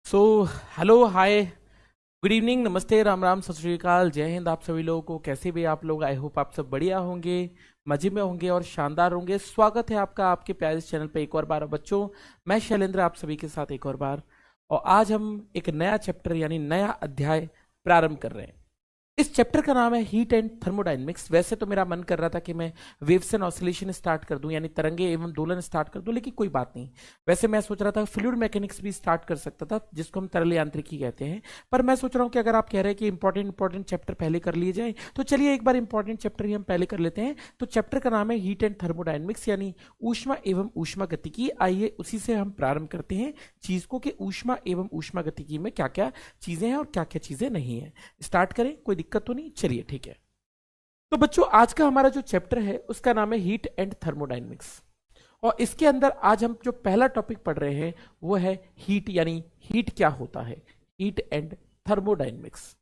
So hello hi good evening नमस्ते राम राम सत श्री अकाल जय हिंद। आप सभी लोगों को कैसे भी आप लोग, आई होप आप सब बढ़िया होंगे, मजे में होंगे और शानदार होंगे। स्वागत है आपका आपके प्यारे इस चैनल पे एक और बार बच्चों। मैं शैलेंद्र आप सभी के साथ एक और बार, और आज हम एक नया चैप्टर यानी नया अध्याय प्रारंभ कर रहे हैं। इस चैप्टर का नाम है हीट एंड थर्मोडायनेमिक्स। वैसे तो मेरा मन कर रहा था कि मैं वेव्स एंड ऑसिलेशन स्टार्ट कर दूं, यानी तरंगे एवं दोलन स्टार्ट कर दूं, लेकिन कोई बात नहीं। वैसे मैं सोच रहा था फ्लूइड मैकेनिक्स भी स्टार्ट कर सकता था, जिसको हम तरल यांत्रिकी कहते हैं। पर मैं सोच रहा हूं कि अगर आप कह रहे हैं कि इंपॉर्टेंट चैप्टर पहले कर लिए जाए, तो चलिए एक बार इंपॉर्टेंट चैप्टर ही हम पहले कर लेते हैं। तो चैप्टर का नाम है हीट एंड थर्मोडायनेमिक्स यानी ऊष्मा एवं ऊष्मा गतिकी। आइए उसी से हम प्रारंभ करते हैं चीज को कि ऊष्मा एवं ऊष्मा गतिकी में क्या क्या चीजें हैं और क्या क्या चीजें नहीं है। स्टार्ट करें, कोई दिक्कत तो नहीं? चलिए ठीक है। तो बच्चों आज का हमारा जो चैप्टर है उसका नाम है हीट एंड थर्मोडायनेमिक्स, और इसके अंदर आज हम जो पहला टॉपिक पढ़ रहे हैं वो है हीट, यानी हीट क्या होता है, हीट एंड थर्मोडायनेमिक्स।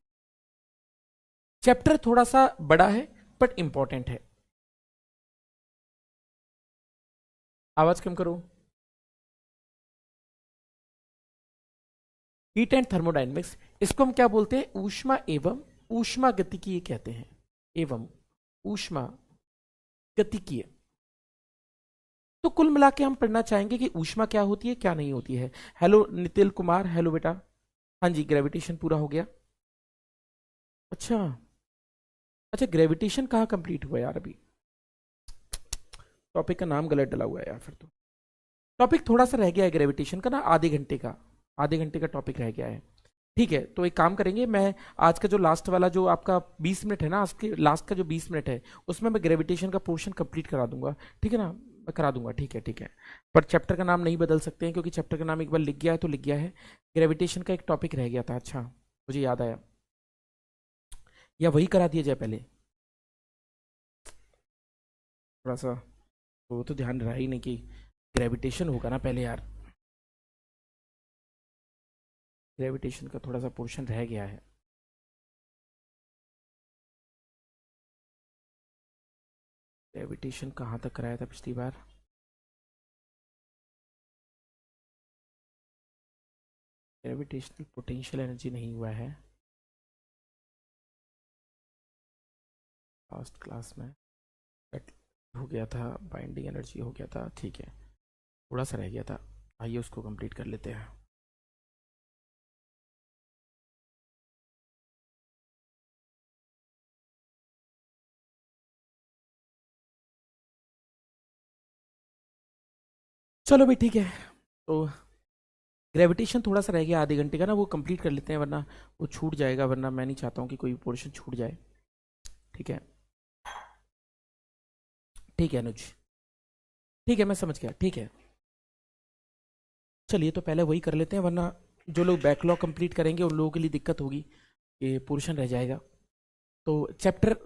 चैप्टर थोड़ा सा बड़ा है बट इंपॉर्टेंट है। आवाज कम करो। हीट एंड थर्मोडायनेमिक्स, इसको हम क्या बोलते हैं? ऊष्मा एवं ऊष्मा गतिकीय कहते हैं, एवं ऊष्मा गतिकीय। तो कुल मिला के हम पढ़ना चाहेंगे कि ऊष्मा क्या होती है, क्या नहीं होती है। हेलो नितिल कुमार, हेलो बेटा। हाँ जी, ग्रेविटेशन पूरा हो गया। अच्छा अच्छा, ग्रेविटेशन कहाँ कंप्लीट हुआ यार? अभी टॉपिक का नाम गलत डला हुआ है यार। फिर तो टॉपिक थोड़ा सा रह गया है ग्रेविटेशन का ना, आधे घंटे का, आधे घंटे का टॉपिक रह गया है। ठीक है, तो एक काम करेंगे, मैं आज का जो लास्ट वाला जो आपका 20 मिनट है ना, आज के लास्ट का जो 20 मिनट है उसमें मैं ग्रेविटेशन का पोर्शन कंप्लीट करा दूंगा। ठीक है ना, मैं करा दूंगा। ठीक है ठीक है। पर चैप्टर का नाम नहीं बदल सकते हैं, क्योंकि चैप्टर का नाम एक बार लिख गया है तो लिख गया है। ग्रेविटेशन का एक टॉपिक रह गया था, अच्छा मुझे याद आया। या वही करा दिया जाए पहले? थोड़ा सा वो तो ध्यान रहा ही नहीं कि ग्रेविटेशन होगा ना पहले यार। ग्रेविटेशन का थोड़ा सा पोर्शन रह गया है। ग्रेविटेशन कहाँ तक कराया था पिछली बार? ग्रेविटेशनल पोटेंशियल एनर्जी नहीं हुआ है लास्ट क्लास में। बट हो गया था, बाइंडिंग एनर्जी हो गया था। ठीक है, थोड़ा सा रह गया था, आइए उसको कंप्लीट कर लेते हैं। चलो भाई ठीक है। तो ग्रेविटेशन थोड़ा सा रह गया आधे घंटे का ना, वो कंप्लीट कर लेते हैं, वरना वो छूट जाएगा। वरना मैं नहीं चाहता हूँ कि कोई पोर्शन छूट जाए। ठीक है ठीक है अनुज, ठीक है मैं समझ गया। ठीक है, चलिए तो पहले वही कर लेते हैं, वरना जो लोग बैकलॉग कंप्लीट करेंगे उन लोगों के लिए दिक्कत होगी, ये पोर्शन रह जाएगा। तो चैप्टर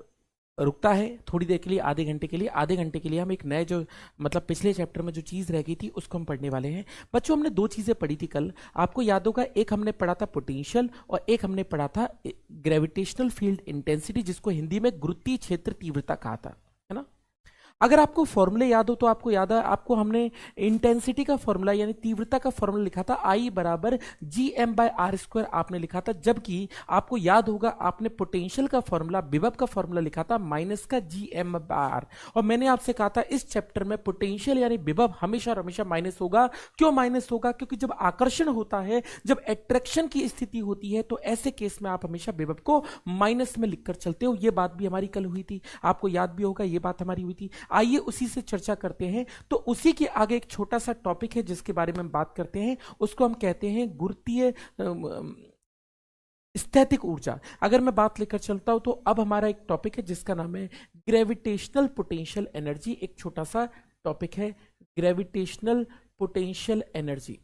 रुकता है थोड़ी देर के लिए, आधे घंटे के लिए। आधे घंटे के लिए हम एक नए जो, मतलब पिछले चैप्टर में जो चीज़ रह गई थी उसको हम पढ़ने वाले हैं। बच्चों हमने दो चीज़ें पढ़ी थी कल, आपको याद होगा। एक हमने पढ़ा था पोटेंशियल और एक हमने पढ़ा था ग्रेविटेशनल फील्ड इंटेंसिटी, जिसको हिंदी में गुरुत्वीय क्षेत्र तीव्रता कहा था, है ना। अगर आपको फॉर्मूले याद हो तो आपको याद है, आपको हमने इंटेंसिटी का फॉर्मूला यानी तीव्रता का फॉर्मूला लिखा था आई बराबर G M by R square आपने लिखा था। जबकि आपको याद होगा आपने पोटेंशियल का फॉर्मूला, विभव का फॉर्मूला लिखा था माइनस का जी एम बाय आर। और मैंने आपसे कहा था इस चैप्टर में पोटेंशियल यानी विभव हमेशा और हमेशा माइनस होगा। क्यों माइनस होगा? क्योंकि जब आकर्षण होता है, जब एट्रैक्शन की स्थिति होती है, तो ऐसे केस में आप हमेशा विभव को माइनस में लिखकर चलते हो। यह बात भी हमारी कल हुई थी, आपको याद भी होगा, यह बात हमारी हुई थी। आइए उसी से चर्चा करते हैं। तो उसी के आगे एक छोटा सा टॉपिक है जिसके बारे में हम बात करते हैं, उसको हम कहते हैं गुरुत्वीय स्थैतिक ऊर्जा। अगर मैं बात लेकर चलता हूं तो अब हमारा एक टॉपिक है जिसका नाम है ग्रेविटेशनल पोटेंशियल एनर्जी। एक छोटा सा टॉपिक है gravitational potential energy,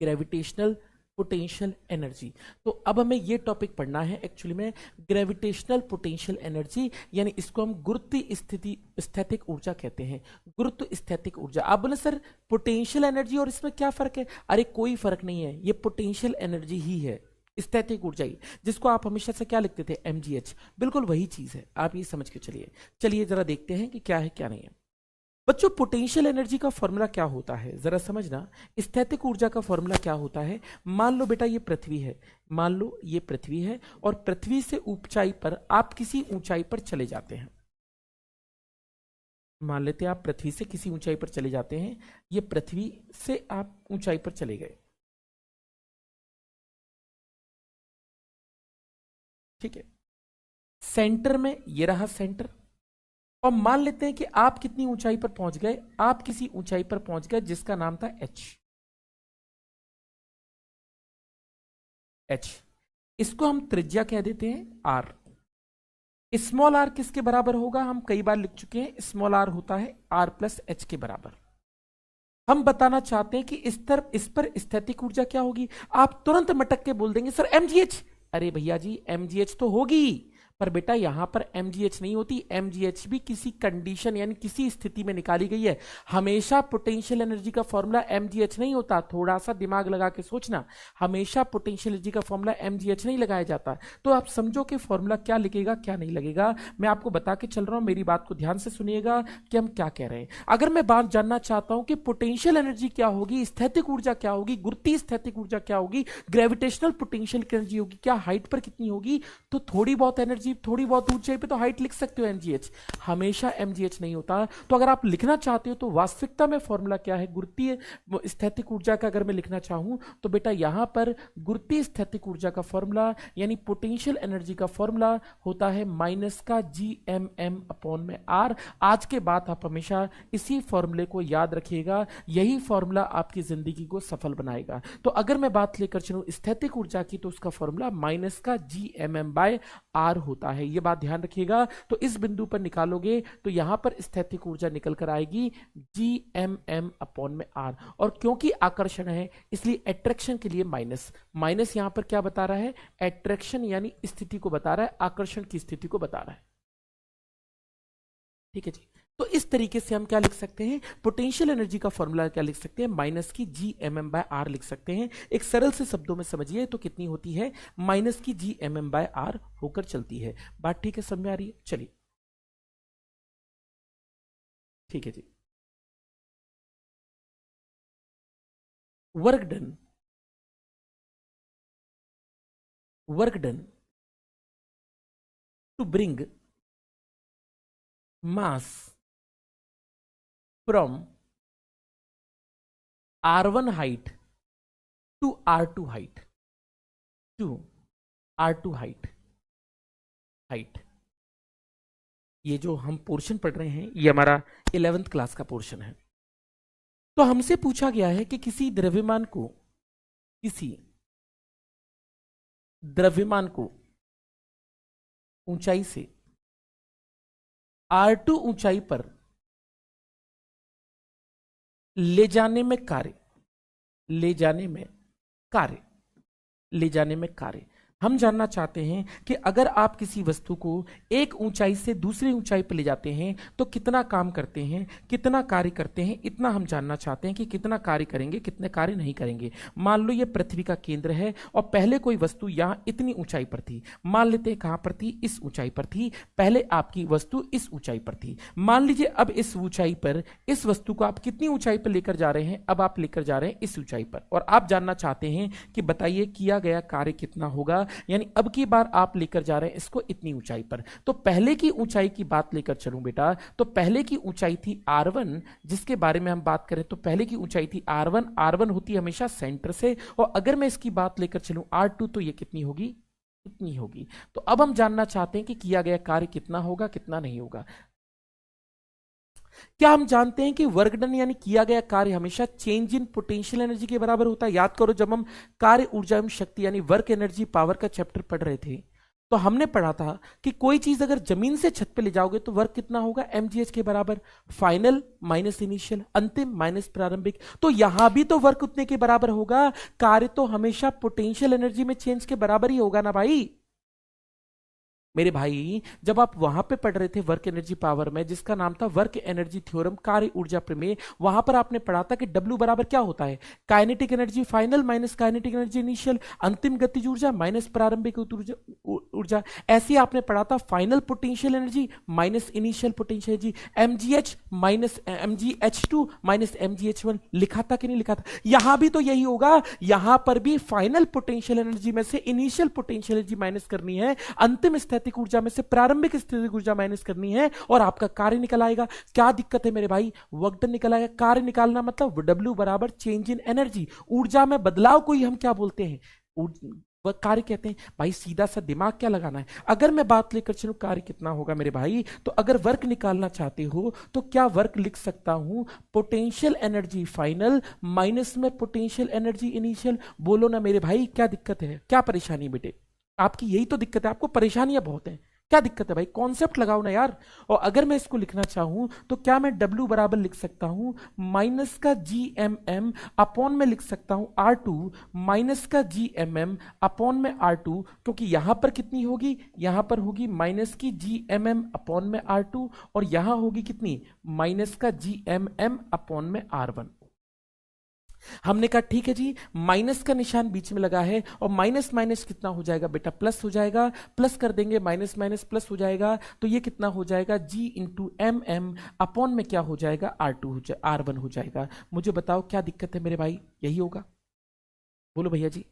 gravitational potential energy. तो अब हमें यह टॉपिक पढ़ना है एक्चुअली में, ग्रेविटेशनल पोटेंशियल एनर्जी, यानी इसको हम गुरुत्वीय स्थिति स्थैतिक ऊर्जा कहते हैं। गुरुत्व स्थैतिक ऊर्जा। आप बोले सर पोटेंशियल एनर्जी और इसमें क्या फर्क है? अरे कोई फर्क नहीं है, ये पोटेंशियल एनर्जी ही है, स्थैतिक ऊर्जा ही, जिसको आप हमेशा से क्या लिखते थे? mgh। बिल्कुल वही चीज है, आप ये समझ के चलिए। चलिए जरा देखते हैं कि क्या है क्या नहीं है। बच्चों पोटेंशियल एनर्जी का फॉर्मूला क्या होता है जरा समझना। स्थैतिक ऊर्जा का फॉर्मूला क्या होता है। मान लो बेटा ये पृथ्वी है, मान लो ये पृथ्वी है और पृथ्वी से ऊंचाई पर आप किसी ऊंचाई पर चले जाते हैं। मान लेते हैं आप पृथ्वी से किसी ऊंचाई पर चले जाते हैं, ये पृथ्वी से आप ऊंचाई पर चले गए, ठीक है। सेंटर में ये रहा सेंटर, और मान लेते हैं कि आप कितनी ऊंचाई पर पहुंच गए, आप किसी ऊंचाई पर पहुंच गए जिसका नाम था एच। एच इसको हम त्रिज्या कह देते हैं आर। स्मॉल आर किसके बराबर होगा, हम कई बार लिख चुके हैं, स्मॉल आर होता है आर प्लस एच के बराबर। हम बताना चाहते हैं कि इस पर स्थैतिक ऊर्जा क्या होगी। आप तुरंत मटक के बोल देंगे सर एमजीएच। अरे भैया जी एमजीएच तो होगी, पर बेटा यहां पर एमजीएच नहीं होती। एमजीएच भी किसी कंडीशन यानी किसी स्थिति में निकाली गई है। हमेशा पोटेंशियल एनर्जी का फॉर्मूला एमजीएच नहीं होता, थोड़ा सा दिमाग लगा के सोचना। हमेशा पोटेंशियल एनर्जी का फॉर्मूला एमजीएच नहीं लगाया जाता। तो आप समझो कि फॉर्मूला क्या लिखेगा क्या नहीं लगेगा। मैं आपको बता के चल रहा हूं, मेरी बात को ध्यान से सुनिएगा कि हम क्या कह रहे हैं। अगर मैं बात जानना चाहता हूं कि पोटेंशियल एनर्जी क्या होगी, स्थैतिक ऊर्जा क्या होगी, गुरुत्वीय स्थैतिक ऊर्जा क्या होगी, ग्रेविटेशनल पोटेंशियल एनर्जी होगी क्या, हाइट पर कितनी होगी, तो थोड़ी बहुत एनर्जी थोड़ी बहुत ऊंचाई पे तो हाइट लिख सकते हो एमजीएच, हमेशा एमजीएच नहीं होता। तो अगर आप लिखना चाहते हो तो वास्तविकता में फॉर्मूला क्या है गुरुत्वीय स्थैतिक ऊर्जा का, अगर मैं लिखना चाहूं तो बेटा यहां पर गुरुत्वीय स्थैतिक ऊर्जा का फॉर्मूला यानी पोटेंशियल एनर्जी का फॉर्मूला होता है माइनस का GMM अपॉन में आर। आज के बाद आप हमेशा इसी फॉर्मूले को याद रखिएगा, यही फॉर्मूला आपकी जिंदगी को सफल बनाएगा। तो अगर मैं बात लेकर चलूं स्थैतिक ऊर्जा की तो उसका फॉर्मूला माइनस का GMM बाय आर होता है, ये बात ध्यान रखिएगा। तो इस बिंदु पर निकालोगे तो यहां पर स्थैतिक ऊर्जा निकल कर आएगी GMM अपॉन में आर। और क्योंकि आकर्षण है इसलिए अट्रैक्शन के लिए माइनस, माइनस यहां पर क्या बता रहा है, अट्रैक्शन यानी स्थिति को बता रहा है, आकर्षण की स्थिति को बता रहा है, ठीक है जी। तो इस तरीके से हम क्या लिख सकते हैं, पोटेंशियल एनर्जी का फॉर्मूला क्या लिख सकते हैं, माइनस की GMM बाय आर लिख सकते हैं। एक सरल से शब्दों में समझिए तो कितनी होती है, माइनस की GMM बाय आर होकर चलती है। बात ठीक है, समझ में आ रही है, चलिए ठीक है जी। Work done, work done to bring mass from R1 height to R2 height, to R2 height, height। ये जो हम पोर्शन पढ़ रहे हैं ये हमारा 11th क्लास का पोर्शन है। तो हमसे पूछा गया है कि किसी द्रव्यमान को ऊंचाई से R2 ऊंचाई पर ले जाने में कार्य, ले जाने में कार्य, ले जाने में कार्य। हम जानना चाहते हैं कि अगर आप किसी वस्तु को एक ऊंचाई से दूसरी ऊंचाई पर ले जाते हैं तो कितना काम करते हैं, कितना कार्य करते हैं, इतना हम जानना चाहते हैं कि कितना कार्य करेंगे कितने कार्य नहीं करेंगे। मान लो ये पृथ्वी का केंद्र है और पहले कोई वस्तु यहां इतनी ऊंचाई पर थी, मान लेते हैं कहां पर थी, इस ऊंचाई पर थी। पहले आपकी वस्तु इस ऊंचाई पर थी, मान लीजिए अब इस ऊंचाई पर इस वस्तु को आप कितनी ऊंचाई पर लेकर जा रहे हैं, अब आप लेकर जा रहे हैं इस ऊंचाई पर, और आप जानना चाहते हैं कि बताइए किया गया कार्य कितना होगा। यानी अब की बार आप लेकर जा रहे हैं इसको इतनी ऊंचाई पर। तो पहले की ऊंचाई की बात लेकर चलूं बेटा, तो पहले की ऊंचाई थी R1, जिसके बारे में हम बात करें तो पहले की ऊंचाई थी R1। R1 होती है हमेशा सेंटर से, और अगर मैं इसकी बात लेकर चलूं R2 तो ये कितनी होगी, इतनी होगी। तो अब हम जानना चाहते हैं कि किया गया कार्य कितना होगा कितना नहीं होगा। क्या हम जानते हैं कि वर्क डन यानी किया गया कार्य हमेशा चेंज इन पोटेंशियल एनर्जी के बराबर होता है। याद करो जब हम कार्य ऊर्जा एवं शक्ति यानी वर्क एनर्जी पावर का चैप्टर पढ़ रहे थे तो हमने पढ़ा था कि कोई चीज अगर जमीन से छत पे ले जाओगे तो वर्क कितना होगा, mgh के बराबर, फाइनल माइनस इनिशियल, अंतिम माइनस प्रारंभिक। तो यहां भी तो वर्क उतने के बराबर होगा, कार्य तो हमेशा पोटेंशियल एनर्जी में चेंज के बराबर ही होगा ना भाई। मेरे भाई जब आप वहां पे पढ़ रहे थे वर्क एनर्जी पावर में, जिसका नाम था वर्क एनर्जी थ्योरम, कार्य ऊर्जा प्रमेय, वहां पर आपने पढ़ा था कि W बराबर क्या होता है, kinetic energy final minus kinetic energy initial, अंतिम गतिज ऊर्जा माइनस प्रारंभिक ऊर्जा। ऐसे ही आपने पढ़ा था final potential energy minus initial potential energy, mgh minus mgh2 minus mgh1। लिखा था कि नहीं लिखा था? यहां भी तो यही होगा, यहां पर भी फाइनल पोटेंशियल एनर्जी में से इनिशियल पोटेंशियल एनर्जी माइनस करनी है, अंतिम स्थैतिक ऊर्जा में से प्रारंभिक स्थैतिक ऊर्जा माइनस करनी है, और आपका कार्य निकल आएगा। क्या दिक्कत है मेरे भाई? वर्क डन निकल आएगा। कार्य निकालना मतलब W बराबर चेंज इन एनर्जी, ऊर्जा में बदलाव को ही हम क्या बोलते हैं? वह कार्य कहते हैं। भाई सीधा सा दिमाग क्या लगाना है। अगर मैं बात लेकर चलूं कार्य कितना होगा मेरे भाई, तो अगर वर्क निकालना चाहते हो तो क्या वर्क लिख सकता हूं, पोटेंशियल एनर्जी फाइनल माइनस में पोटेंशियल एनर्जी इनिशियल। बोलो ना मेरे भाई, क्या दिक्कत है, क्या परेशानी बेटे? आपकी यही तो दिक्कत है, आपको परेशानियां बहुत हैं। क्या दिक्कत है भाई? कॉन्सेप्ट लगाओ ना यार। और अगर मैं इसको लिखना चाहूं तो क्या मैं W बराबर लिख सकता हूं माइनस का GMM अपॉन में लिख सकता हूं R2 माइनस का GMM अपॉन में R2, क्योंकि यहां पर कितनी होगी, यहां पर होगी माइनस की GMM अपॉन में R2, और यहां होगी कितनी, माइनस का GMM अपॉन में R1। हमने कहा ठीक है जी, माइनस का निशान बीच में लगा है, और माइनस माइनस कितना हो जाएगा बेटा, प्लस हो जाएगा। प्लस कर देंगे, माइनस माइनस प्लस हो जाएगा, तो ये कितना हो जाएगा, G इंटू MM अपॉन में क्या हो जाएगा, R1 हो जाएगा। मुझे बताओ क्या दिक्कत है मेरे भाई? यही होगा? बोलो भैया जी,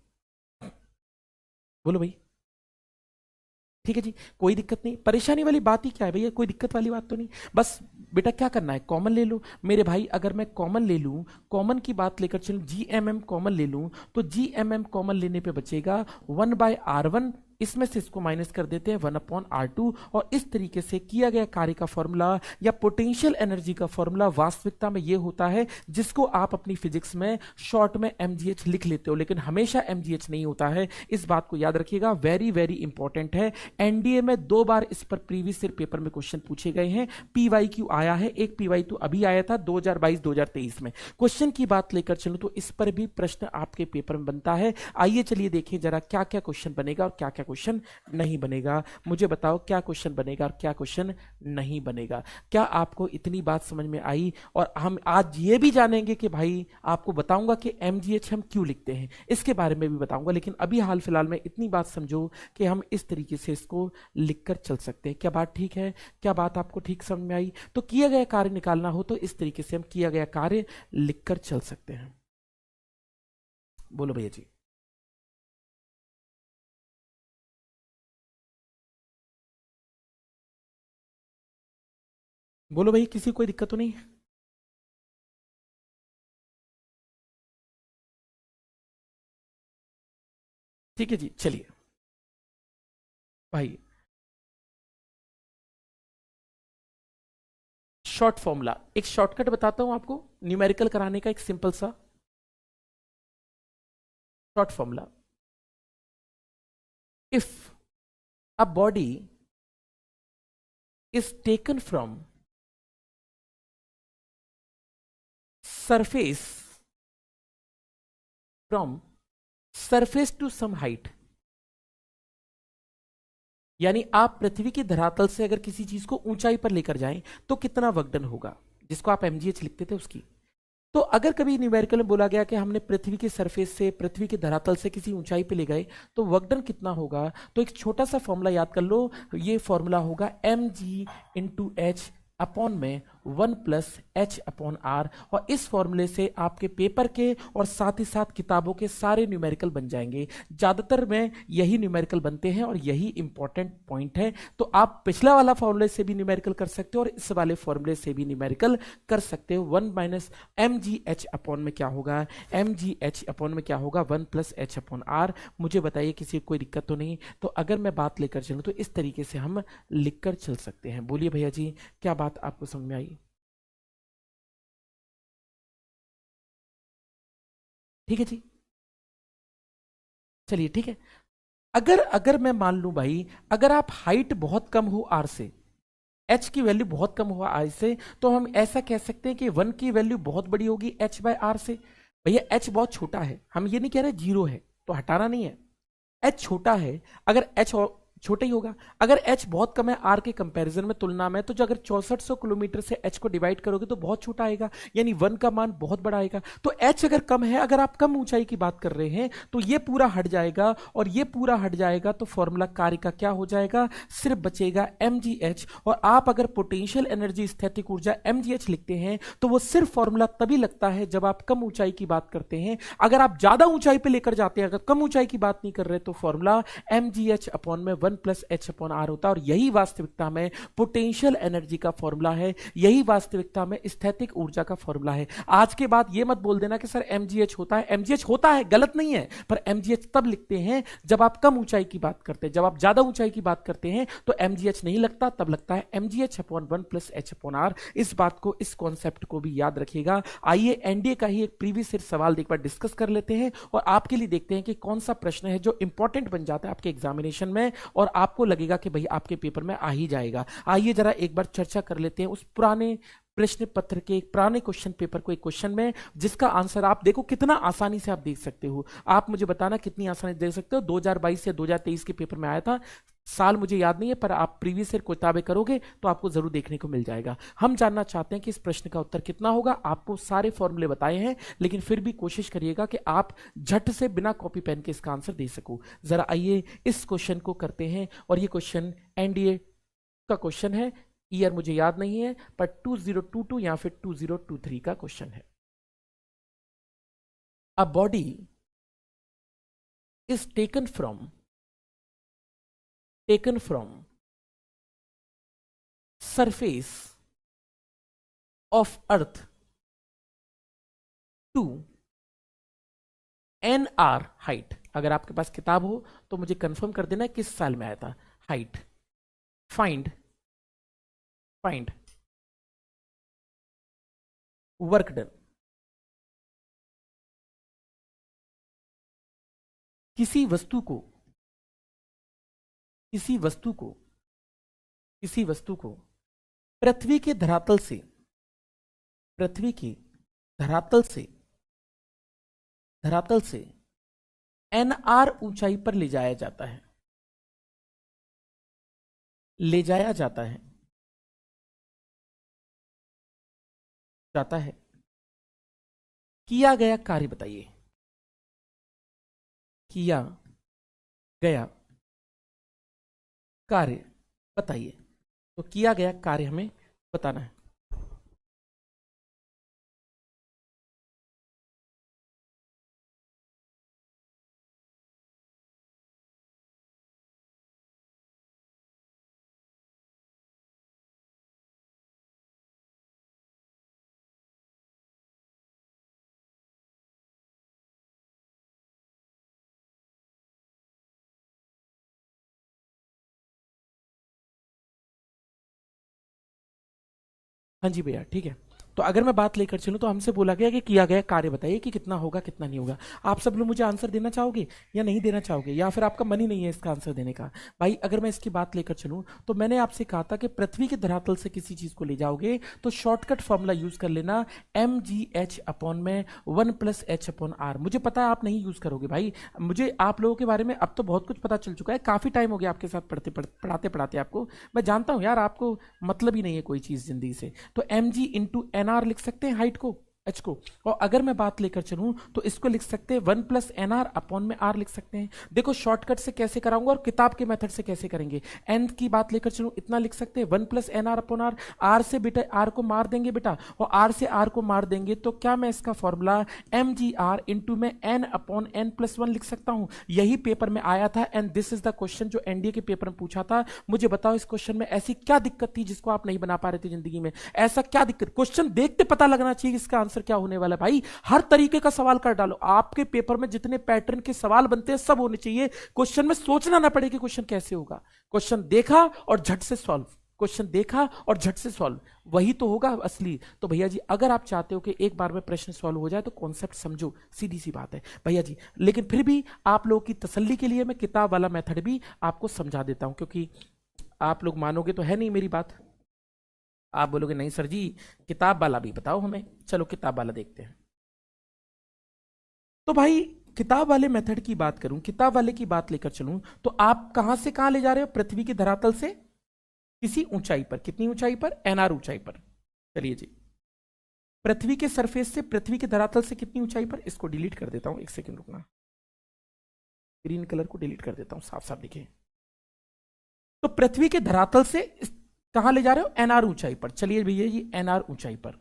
बोलो भाई। ठीक है जी, कोई दिक्कत नहीं। परेशानी वाली बात ही क्या है भैया? कोई दिक्कत वाली बात तो नहीं। बस बेटा क्या करना है, कॉमन ले लो मेरे भाई। अगर मैं कॉमन ले लूं, कॉमन की बात लेकर चलूं, GMM कॉमन ले लूं, तो GMM कॉमन लेने पे बचेगा 1/R1। इसमें से इसको माइनस कर देते हैं 1/R2, और इस तरीके से किया गया कार्य का फॉर्मूला या पोटेंशियल एनर्जी का फॉर्मूला वास्तविकता में ये होता है, जिसको आप अपनी फिजिक्स में शॉर्ट में mgh लिख लेते हो, लेकिन हमेशा mgh नहीं होता है। इस बात को याद रखिएगा, वेरी वेरी इंपॉर्टेंट है। एनडीए में 2 बार इस पर प्रीवियस ईयर पेपर में क्वेश्चन पूछे गए हैं। PYQ आया है, एक PYQ अभी आया था 2022-2023 में। क्वेश्चन की बात लेकर चलूं तो इस पर भी प्रश्न आपके पेपर में बनता है। आइए चलिए देखें जरा क्या क्या क्वेश्चन बनेगा और क्या क्या क्वेश्चन नहीं बनेगा। मुझे बताओ क्या क्वेश्चन बनेगा और क्या क्वेश्चन नहीं बनेगा। क्या आपको इतनी बात समझ में आई? और हम आज ये भी जानेंगे कि भाई आपको बताऊंगा कि mgh हम क्यों लिखते हैं, इसके बारे में भी बताऊंगा। लेकिन अभी हाल फिलहाल में इतनी बात समझो कि हम इस तरीके से इसको लिखकर चल सकते हैं। क्या बात ठीक है? क्या बात आपको ठीक समझ में आई? तो किया गया कार्य निकालना हो तो इस तरीके से हम किया गया कार्य लिखकर चल सकते हैं। बोलो भैया जी। बोलो भाई, किसी कोई दिक्कत तो नहीं? ठीक है जी, चलिए भाई। शॉर्ट फॉर्मूला, एक शॉर्टकट बताता हूं आपको न्यूमेरिकल कराने का, एक सिंपल सा short formula. If a body is taken from surface, from surface to some height, यानी आप पृथ्वी की धरातल से अगर किसी चीज को ऊंचाई पर लेकर जाएं तो कितना वर्कडन होगा, जिसको आप mgh लिखते थे उसकी। तो अगर कभी न्यूमेरिकल में बोला गया कि हमने पृथ्वी की सरफेस से, पृथ्वी की धरातल से किसी ऊंचाई पे ले गए तो वर्कडन कितना होगा, तो एक छोटा सा फॉर्मूला याद कर लो। ये फॉर्मूला होगा mg इंटू एच अपॉन में 1 प्लस एच अपॉन आर, और इस फॉर्मूले से आपके पेपर के और साथ ही साथ किताबों के सारे न्यूमेरिकल बन जाएंगे। ज्यादातर में यही न्यूमेरिकल बनते हैं और यही इंपॉर्टेंट पॉइंट है। तो आप पिछला वाला फॉर्मूले से भी न्यूमेरिकल कर सकते हो और इस वाले फॉर्मूले से भी न्यूमेरिकल कर सकते हो। 1 minus M G H upon में क्या होगा, एम जी एच अपॉन में क्या होगा, 1 प्लस एच अपॉन आर। मुझे बताइए किसी को कोई दिक्कत तो नहीं? तो अगर मैं बात लेकर चलूं तो इस तरीके से हम लिखकर चल सकते हैं। बोलिए भैया जी, क्या बात आपको समझ में आई? ठीक है जी, चलिए ठीक है। अगर अगर मैं मान लूं भाई, अगर आप हाइट बहुत कम हो आर से, एच की वैल्यू बहुत कम हुआ आर से, तो हम ऐसा कह सकते हैं कि 1 की वैल्यू बहुत बड़ी होगी एच बाय आर से। भैया एच बहुत छोटा है, हम ये नहीं कह रहे जीरो है तो हटाना नहीं है, एच छोटा है। अगर एच छोटा ही होगा। अगर h बहुत कम है r के कंपैरिजन में, तुलना में, तो जो अगर 6400 किलोमीटर से h को डिवाइड करोगे तो बहुत छोटा आएगा, यानी 1 का मान बहुत बड़ा आएगा। तो h अगर कम है, अगर आप कम ऊंचाई की बात कर रहे हैं, तो ये पूरा हट जाएगा और ये पूरा हट जाएगा, तो फॉर्मूला कार्य का क्या हो जाएगा, सिर्फ बचेगा mgh। और आप अगर पोटेंशियल एनर्जी स्थैतिक ऊर्जा mgh लिखते हैं तो वो सिर्फ फॉर्मूला तभी लगता है जब आप कम ऊंचाई की बात करते हैं। अगर आप ज्यादा ऊंचाई पे लेकर जाते हैं, अगर कम ऊंचाई की बात नहीं कर रहे, तो फॉर्मूला mgh अपॉन में 1 प्लस h अपॉन r होता है। और यही वास्तविकता में पोटेंशियल एनर्जी का फॉर्मूला है, यही वास्तविकता में स्थैतिक ऊर्जा का फॉर्मूला है। आज के बाद ये मत बोल देना कि सर mgh होता है। mgh होता है, गलत नहीं है, पर mgh तब लिखते हैं जब आप कम ऊंचाई की बात करते हैं। जब आप ज्यादा ऊंचाई की बात करते हैं तो mgh नहीं लगता, तब लगता है mgh upon 1 plus h upon r। इस बात को, इस कॉन्सेप्ट को भी याद रखिएगा। आइए एनडीए का ही एक प्रीवियस ईयर सवाल एक बार डिस्कस कर लेते हैं और आपके लिए देखते हैं कि कौन सा प्रश्न है जो इंपॉर्टेंट बन जाता है आपके एग्जामिनेशन में और आपको लगेगा कि भाई आपके पेपर में आ ही जाएगा। आइए जरा एक बार चर्चा कर लेते हैं उस पुराने प्रश्न पत्र के, एक पुराने क्वेश्चन पेपर को, एक क्वेश्चन में जिसका आंसर आप देखो कितना आसानी से आप देख सकते हो। आप मुझे बताना कितनी आसानी से देख सकते हो। 2022 या 2023 के पेपर में आया था, साल मुझे याद नहीं है, पर आप प्रीवियस ईयर किताबें करोगे तो आपको जरूर देखने को मिल जाएगा। हम जानना चाहते हैं कि इस प्रश्न का उत्तर कितना होगा। आपको सारे फॉर्मूले बताए हैं, लेकिन फिर भी कोशिश करिएगा कि आप झट से बिना कॉपी पेन के इसका आंसर दे सको। जरा आइए इस क्वेश्चन को करते हैं, और ये क्वेश्चन एनडीए का क्वेश्चन है। ईयर मुझे याद नहीं है, पर 2022 या फिर 2023 का क्वेश्चन है। अ body is taken from surface of earth to nr height। अगर आपके पास किताब हो तो मुझे कंफर्म कर देना किस साल में आया था। Height, find work done. किसी वस्तु को पृथ्वी के धरातल से nr ऊंचाई पर ले जाया जाता है। किया गया कार्य बताइए। किया गया कार्य बताइए। तो किया गया कार्य हमें बताना है। हाँ जी भैया, ठीक है। तो अगर मैं बात लेकर चलूं तो हमसे बोला गया कि किया गया कार्य बताइए कि कितना होगा कितना नहीं होगा। आप सब लोग मुझे आंसर देना चाहोगे या नहीं देना चाहोगे, या फिर आपका मन ही नहीं है इसका आंसर देने का। भाई अगर मैं इसकी बात लेकर चलूं तो मैंने आपसे कहा था कि पृथ्वी के धरातल से किसी चीज को ले जाओगे तो शॉर्टकट फॉर्मूला यूज कर लेना, mgh अपॉन में 1 प्लस h अपॉन r। मुझे पता है आप नहीं यूज करोगे भाई, मुझे आप लोगों के बारे में अब तो बहुत कुछ पता चल चुका है। काफी टाइम हो गया आपके साथ पढ़ाते आपको। मैं जानता हूं यार आपको मतलब ही नहीं है कोई चीज जिंदगी से। तो mg इंटू nr लिख सकते हैं हाइट को, h को। और अगर मैं बात लेकर चलूं तो इसको लिख सकते हैं 1 प्लस nr अपॉन में r लिख सकते हैं। देखो शॉर्टकट से कैसे कराऊंगा और किताब के मेथड से कैसे करेंगे। n की बात लेकर चलूं इतना लिख सकते हैं 1 plus nr upon r। r से बेटा r को मार देंगे बेटा, और r से r को मार देंगे तो क्या मैं इसका फॉर्मूला mgr इंटू में n अपॉन n प्लस 1 लिख सकता हूं। यही पेपर में आया था and this is the question जो एनडीए के पेपर में पूछा था। मुझे बताओ इस क्वेश्चन में ऐसी क्या दिक्कत थी जिसको आप नहीं बना पा रहे थे जिंदगी में। ऐसा क्या दिक्कत, क्वेश्चन देखते पता लगना चाहिए इसका आंसर क्या होने वाला है। भाई हर तरीके का सवाल कर डालो, आपके पेपर में जितने पैटर्न के सवाल बनते हैं सब होने चाहिए। क्वेश्चन में सोचना ना पड़े कि क्वेश्चन कैसे होगा, क्वेश्चन देखा और झट से सॉल्व, क्वेश्चन देखा और झट से सॉल्व, वही तो होगा असली। तो भैया जी अगर आप चाहते हो कि एक बार में प्रश्न सॉल्व हो जाए तो कॉन्सेप्ट समझो, सीधी सी बात है भैया जी। लेकिन फिर भी आप लोगों की तसल्ली के लिए मैं किताब वाला मेथड भी आपको समझा देता हूं, क्योंकि आप लोग मानोगे तो है नहीं मेरी बात। आप बोलोगे नहीं सर जी किताब वाला भी बताओ हमें, चलो किताब वाला देखते हैं। तो भाई किताब वाले मेथड की बात करूं, किताब वाले की बात लेकर चलूं, तो आप कहां से कहां ले जा रहे हो? पृथ्वी के धरातल से किसी ऊंचाई पर, कितनी ऊंचाई पर? एनआर ऊंचाई पर। चलिए जी, पृथ्वी के सरफेस से, पृथ्वी के धरातल से कितनी ऊंचाई पर? इसको डिलीट कर देता हूं, एक सेकंड रुकना, ग्रीन कलर को डिलीट कर देता हूं, साफ साफ दिखे। तो पृथ्वी के धरातल से कहां ले जा रहे हो? एनआर ऊंचाई पर। चलिए भैया जी, एनआर ऊंचाई पर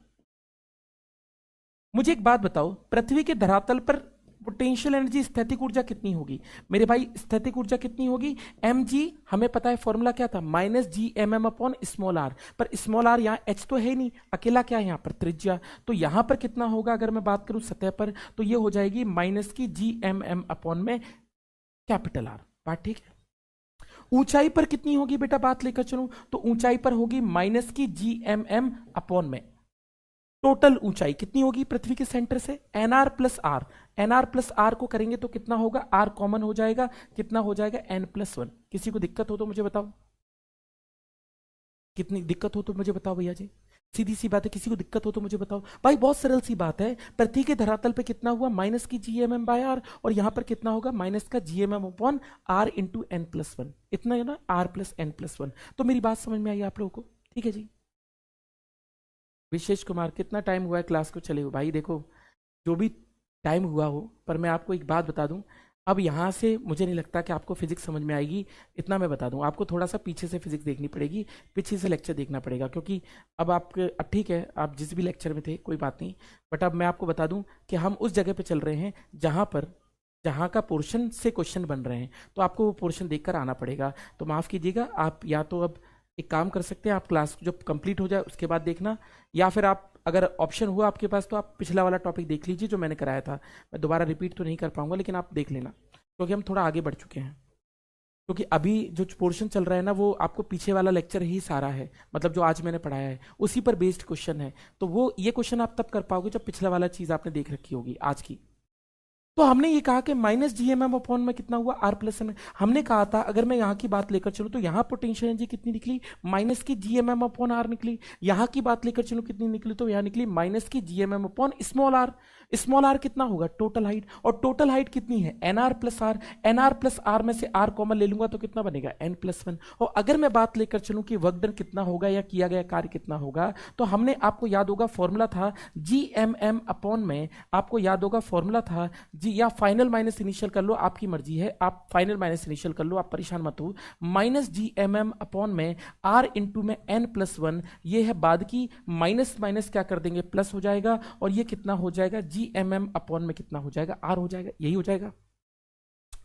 मुझे एक बात बताओ, पृथ्वी के धरातल पर पोटेंशियल एनर्जी, स्थैतिक ऊर्जा कितनी होगी मेरे भाई? स्थैतिक ऊर्जा कितनी होगी? एम जी, हमें पता है फॉर्मूला क्या था, minus G M M upon small R. पर स्मॉल आर यहाँ एच तो है नहीं, अकेला क्या है यहाँ पर? त्रिज्या। तो यहाँ पर कितना होगा अगर मैं बात करूं सतह पर? तो ये हो जाएगी माइनस की जी एम एम अपॉन में कैपिटल आर। बात ठीक है? ऊंचाई पर कितनी होगी बेटा, बात लेकर चलूं तो ऊंचाई पर होगी माइनस की जी एम एम अपॉन में टोटल ऊंचाई कितनी होगी पृथ्वी के सेंटर से? N R plus R. N R plus R को करेंगे तो कितना होगा? आर कॉमन हो जाएगा, कितना हो जाएगा? N plus one. किसी को दिक्कत हो तो मुझे बताओ, कितनी दिक्कत हो तो मुझे बताओ भैया जी, सीधी सी बात है, किसी को दिक्कत हो तो मुझे बताओ भाई, बहुत सरल सी बात है। पृथ्वी के धरातल पे कितना हुआ? माइनस की G M M by R, और यहां पर कितना होगा? माइनस का G M M upon R into N plus one. इतना है ना, R plus N plus one. तो मेरी बात समझ में आई आप लोगों को? ठीक है जी। विशेष कुमार, कितना टाइम हुआ है क्लास को चले हुए? भाई देखो, जो भी टाइम हुआ हो, पर मैं आपको एक बात बता दूं, अब यहाँ से मुझे नहीं लगता कि आपको फिजिक्स समझ में आएगी। इतना मैं बता दूं, आपको थोड़ा सा पीछे से फिजिक्स देखनी पड़ेगी, पीछे से लेक्चर देखना पड़ेगा, क्योंकि अब ठीक है, आप जिस भी लेक्चर में थे कोई बात नहीं, बट अब मैं आपको बता दूं कि हम उस जगह पे चल रहे हैं जहाँ का पोर्शन से क्वेश्चन बन रहे हैं, तो आपको वो पोर्शन देखकर आना पड़ेगा। तो माफ़ कीजिएगा, आप या तो अब एक काम कर सकते हैं, आप क्लास जब कंप्लीट हो जाए उसके बाद देखना, या फिर आप अगर ऑप्शन हुआ आपके पास तो आप पिछला वाला टॉपिक देख लीजिए जो मैंने कराया था। मैं दोबारा रिपीट तो नहीं कर पाऊंगा, लेकिन आप देख लेना, क्योंकि हम थोड़ा आगे बढ़ चुके हैं। क्योंकि अभी जो पोर्शन चल रहा है ना, वो आपको पीछे वाला लेक्चर ही सारा है, मतलब जो आज मैंने पढ़ाया है उसी पर बेस्ड क्वेश्चन है। तो वो ये क्वेश्चन आप तब कर पाओगे जब पिछला वाला चीज़ आपने देख रखी होगी आज की। तो हमने ये कहा कि minus G M M upon में कितना हुआ? R plus M. हमने कहा था अगर मैं यहाँ की बात लेकर चलूँ तो यहाँ पोटेंशियल एनर्जी कितनी निकली? माइनस की G M M upon R निकली। यहाँ की बात लेकर चलूँ कितनी निकली? तो यहाँ निकली माइनस की G M M upon small R. Small R कितना होगा? Total height. और टोटल हाइट कितनी है? N R plus R. N R plus R में से आर कॉमन ले लूंगा तो कितना बनेगा? N plus one. और अगर मैं बात लेकर चलूँ कि वर्क डन कितना होगा या किया गया कार्य कितना होगा, तो हमने, आपको याद होगा फॉर्मूला था जी एम एम अपॉन में, आपको याद होगा फॉर्मूला था जी, या फाइनल माइनस इनिशियल कर लो, आपकी मर्जी है, आप फाइनल माइनस इनिशियल कर लो, आप परेशान मत हो। Minus G M M upon में आर इंटू में एन प्लस वन, ये है बाद की, माइनस माइनस क्या कर देंगे? प्लस हो जाएगा, और ये कितना हो जाएगा? जी एम एम अपॉन में कितना हो जाएगा? आर हो जाएगा। यही हो जाएगा,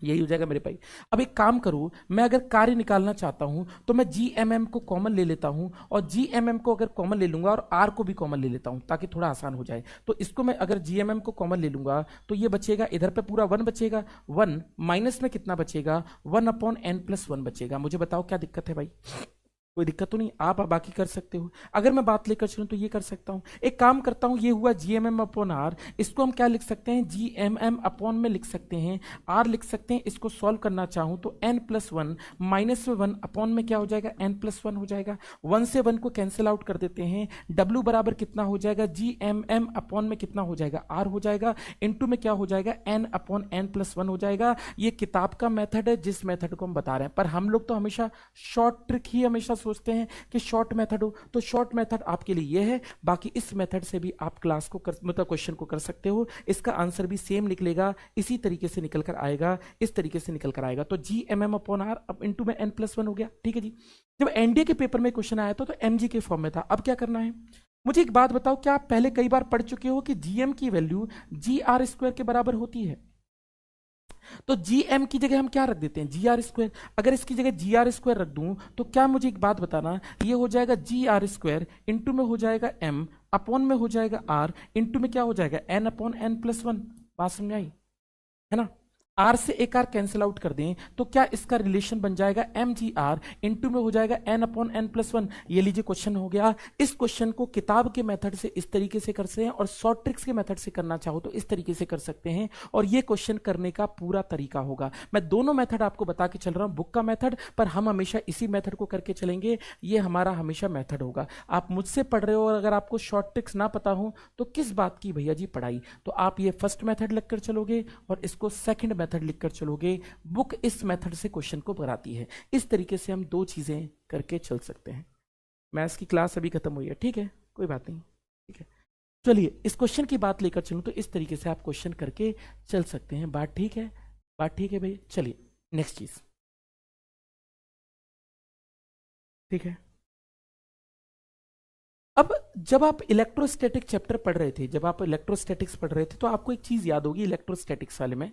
यही हो जाएगा मेरे भाई। अब एक काम करूं, मैं अगर कार्य निकालना चाहता हूं तो मैं जी एम एम को कॉमन ले लेता हूं, और जी एम एम को अगर कॉमन ले लूंगा और आर को भी कॉमन ले लेता हूं ताकि थोड़ा आसान हो जाए। तो इसको मैं अगर जी एम एम को कॉमन ले लूंगा तो ये बचेगा, इधर पे पूरा वन बचेगा, वन माइनस में कितना बचेगा? One upon N plus one बचेगा। मुझे बताओ क्या दिक्कत है भाई? कोई दिक्कत तो नहीं, आप बाकी कर सकते हो। अगर मैं बात लेकर चलूं तो ये कर सकता हूं, एक काम करता हूं, ये हुआ G M M upon R, इसको हम क्या लिख सकते हैं? जी एम एम अपॉन में लिख सकते हैं, आर लिख सकते हैं। इसको सॉल्व करना चाहूं तो एन प्लस वन माइनस में वन अपॉन में क्या हो जाएगा? एन प्लस वन हो जाएगा। वन से वन को कैंसिल आउट कर देते हैं, डब्ल्यू बराबर कितना हो जाएगा? जी एम एम अपॉन में कितना हो जाएगा? आर हो जाएगा, इंटू में क्या हो जाएगा? N upon N plus one हो जाएगा। ये किताब का मेथड है जिस मेथड को हम बता रहे हैं, पर हम लोग तो हमेशा शॉर्ट ट्रिक ही हमेशा सोचते हैं कि शॉर्ट मेथड हो, तो शॉर्ट मेथड आपके लिए ये है। बाकी इस मेथड से भी आप क्लास को मतलब क्वेश्चन को कर सकते हो, इसका आंसर भी सेम निकलेगा, इसी तरीके से निकल कर आएगा, इस तरीके से निकल कर आएगा। तो G M M upon R अब इंटू में एन प्लस वन हो गया। ठीक है जी। जब एनडीए के पेपर में क्वेश्चन आया था तो एम जी के फॉर्म में था। अब क्या करना है मुझे एक बात बताओ, क्या आप पहले कई बार पढ़ चुके हो कि जीएम की वैल्यू जी आर स्क्वायर के बराबर होती है? तो जी एम की जगह हम क्या रख देते हैं? जी आर स्क्वायर। अगर इसकी जगह जी आर स्क्वायर रख दूं तो क्या, मुझे एक बात बताना, ये हो जाएगा जी आर स्क्वायर इंटू में हो जाएगा एम अपॉन में हो जाएगा आर इंटू में क्या हो जाएगा? N upon N plus one. बात समझ आई है ना? आर से एक आर कैंसिल आउट कर दें तो क्या इसका रिलेशन बन जाएगा एम जी आर, इंटू में हो जाएगा N upon N plus one. ये लीजिए क्वेश्चन हो गया। इस क्वेश्चन को किताब के मेथड से इस तरीके से कर सकते हैं और शॉर्ट ट्रिक्स के मेथड से करना चाहो तो इस तरीके से कर सकते हैं, और ये क्वेश्चन करने का पूरा तरीका होगा। मैं दोनों मेथड आपको बता के चल रहा हूं, बुक का मेथड, पर हम हमेशा इसी मेथड को करके चलेंगे। ये हमारा हमेशा मेथड होगा। आप मुझसे पढ़ रहे हो और अगर आपको शॉर्ट ट्रिक्स ना पता हो तो किस बात की भैया जी पढ़ाई। तो आप ये फर्स्ट मेथड लिखकर चलोगे और इसको सेकंड मेथड लिखकर चलोगे। बुक इस मेथड से क्वेश्चन को कराती है। इस तरीके से हम दो चीजें करके चल सकते हैं। मैथ्स की क्लास अभी खत्म हुई है, ठीक है, कोई बात नहीं, ठीक है। चलिए इस क्वेश्चन की बात लेकर चलूं तो इस तरीके से आप क्वेश्चन करके चल सकते हैं। बात ठीक है, बात ठीक है भैया। चलिए नेक्स्ट चीज, ठीक है। अब जब आप इलेक्ट्रोस्टैटिक चैप्टर पढ़ रहे थे, जब आप इलेक्ट्रोस्टैटिक्स पढ़ रहे थे, तो आपको एक चीज याद होगी इलेक्ट्रोस्टैटिक्स वाले में,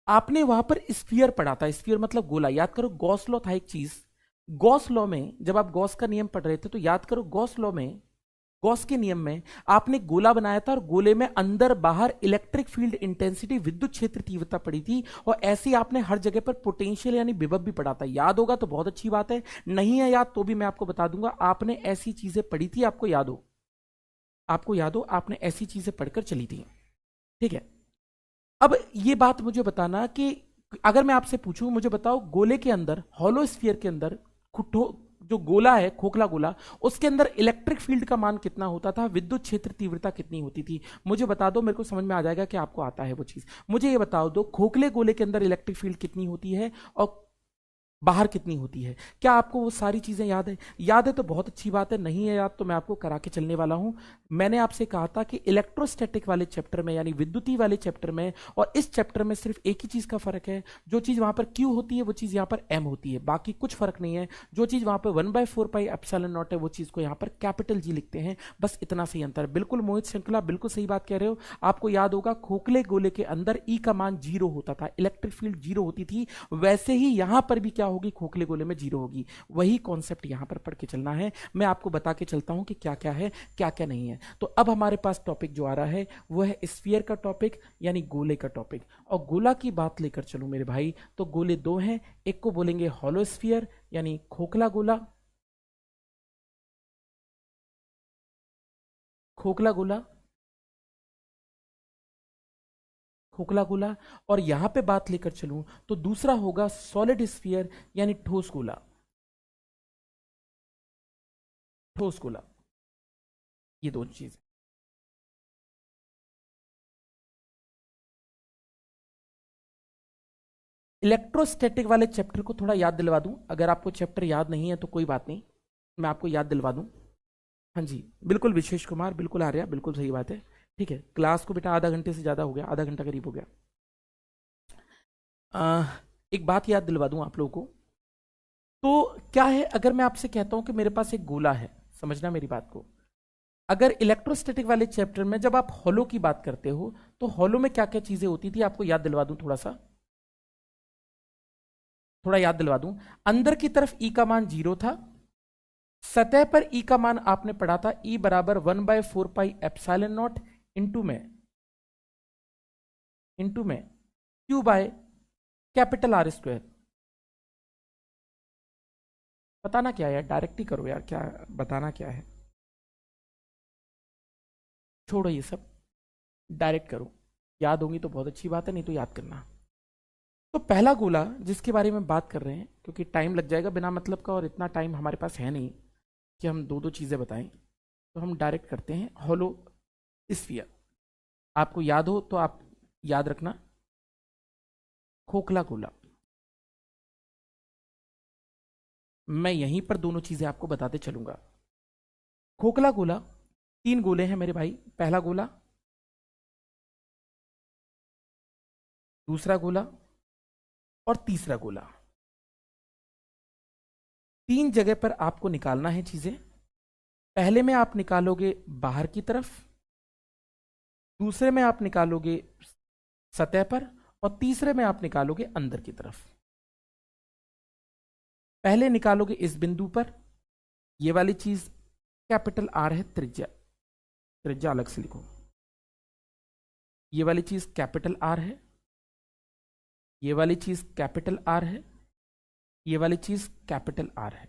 आपने वहां पर स्फीयर पढ़ा था। स्फीयर मतलब गोला। याद करो गॉस लॉ था एक चीज। गॉस लॉ में जब आप गॉस का नियम पढ़ रहे थे तो याद करो गॉस लॉ में, गॉस के नियम में आपने गोला बनाया था और गोले में अंदर बाहर इलेक्ट्रिक फील्ड इंटेंसिटी, विद्युत क्षेत्र तीव्रता पड़ी थी, और ऐसे ही आपने हर जगह पर पोटेंशियल यानी विभव भी पढ़ा था। याद होगा तो बहुत अच्छी बात है, नहीं है याद तो भी मैं आपको बता दूंगा, आपने ऐसी चीजें पढ़ी थी, आपको याद हो, आपको याद हो आपने ऐसी चीजें पढ़कर चली थी, ठीक है। अब ये बात मुझे बताना कि अगर मैं आपसे पूछूं, मुझे बताओ गोले के अंदर, हॉलो स्फीयर के अंदर, जो गोला है, खोखला गोला, उसके अंदर इलेक्ट्रिक फील्ड का मान कितना होता था, विद्युत क्षेत्र तीव्रता कितनी होती थी? मुझे बता दो, मेरे को समझ में आ जाएगा कि आपको आता है वो चीज। मुझे ये बताओ दो, खोखले गोले के अंदर इलेक्ट्रिक फील्ड कितनी होती है और बाहर कितनी होती है? क्या आपको वो सारी चीजें याद है? याद है तो बहुत अच्छी बात है, नहीं है याद तो मैं आपको करा के चलने वाला हूं। मैंने आपसे कहा था कि इलेक्ट्रोस्टैटिक वाले चैप्टर में यानी विद्युती वाले चैप्टर में और इस चैप्टर में सिर्फ एक ही चीज का फर्क है, जो चीज वहां पर Q होती है वो चीज यहां पर M होती है, बाकी कुछ फर्क नहीं है। जो चीज वहां पर 1/4 पाई एप्सिलॉन नॉट है वो चीज को यहां पर कैपिटल G लिखते हैं, बस इतना सही अंतर। बिल्कुल मोहित श्रृंखला, बिल्कुल सही बात कह रहे हो। आपको याद होगा खोखले गोले के अंदर E का मान 0 होता था, इलेक्ट्रिक फील्ड 0 होती थी, वैसे ही यहां पर भी क्या होगी, खोखले गोले में 0 होगी। वही कॉन्सेप्ट यहां पर पढ़ के चलना है। मैं आपको बता के चलता हूं कि क्या क्या है, क्या क्या नहीं है। तो अब हमारे पास टॉपिक जो आ रहा है वो है स्फीयर का टॉपिक यानी गोले का टॉपिक। और गोला की बात लेकर चलूं मेरे भाई, तो गोले दो हैं, एक को बोलेंगे हॉलो स्फीयर यानी खोखला गोला, खोखला गोला, खोखला गोला। और यहां पे बात लेकर चलूं तो दूसरा होगा सॉलिड स्फीयर यानी ठोस गोला, ठोस गोला। ये दो चीज। इलेक्ट्रोस्टैटिक वाले चैप्टर को थोड़ा याद दिलवा दूं, अगर आपको चैप्टर याद नहीं है तो कोई बात नहीं, मैं आपको याद दिलवा दूं। हाँ जी, बिल्कुल विशेष कुमार, बिल्कुल आ रहा, बिल्कुल सही बात है। ठीक है, क्लास को बेटा आधा घंटे से ज़्यादा हो गया, आधा घंटा करीब हो गया। आ, एक बात याद दिलवा दूं आप लोगों को। तो क्या है, अगर मैं आपसे कहता हूं कि मेरे पास एक गोला है, समझना मेरी बात को। अगर इलेक्ट्रोस्टैटिक वाले चैप्टर में जब आप हॉलो की बात करते हो तो हॉलो में क्या क्या चीजें होती थी, आपको याद दिलवा दूं, थोड़ा सा थोड़ा याद दिलवा दूं। अंदर की तरफ ई का मान 0 था, सतह पर ई का मान आपने पढ़ा था, ई बराबर 1/4 पाई एप्सिलॉन नॉट इंटू में Q by capital R square. बताना क्या है यार, डायरेक्ट ही करो यार, क्या बताना क्या है, छोड़ो ये सब, डायरेक्ट करो। याद होंगी तो बहुत अच्छी बात है, नहीं तो याद करना। तो पहला गोला जिसके बारे में बात कर रहे हैं, क्योंकि टाइम लग जाएगा बिना मतलब का और इतना टाइम हमारे पास है नहीं कि हम दो दो चीजें बताएं, तो हम डायरेक्ट करते हैं हॉलो स्फीयर। आपको याद हो तो आप याद रखना, खोखला गोला। मैं यहीं पर दोनों चीजें आपको बताते चलूंगा। खोखला गोला, तीन गोले हैं मेरे भाई, पहला गोला, दूसरा गोला और तीसरा गोला। तीन जगह पर आपको निकालना है चीजें। पहले में आप निकालोगे बाहर की तरफ, दूसरे में आप निकालोगे सतह पर, और तीसरे में आप निकालोगे अंदर की तरफ। पहले निकालोगे इस बिंदु पर, ये वाली चीज कैपिटल आर है, त्रिज्या, त्रिज्या अलग से लिखो। ये वाली चीज कैपिटल आर है, ये वाली चीज कैपिटल आर है, ये वाली चीज कैपिटल आर है,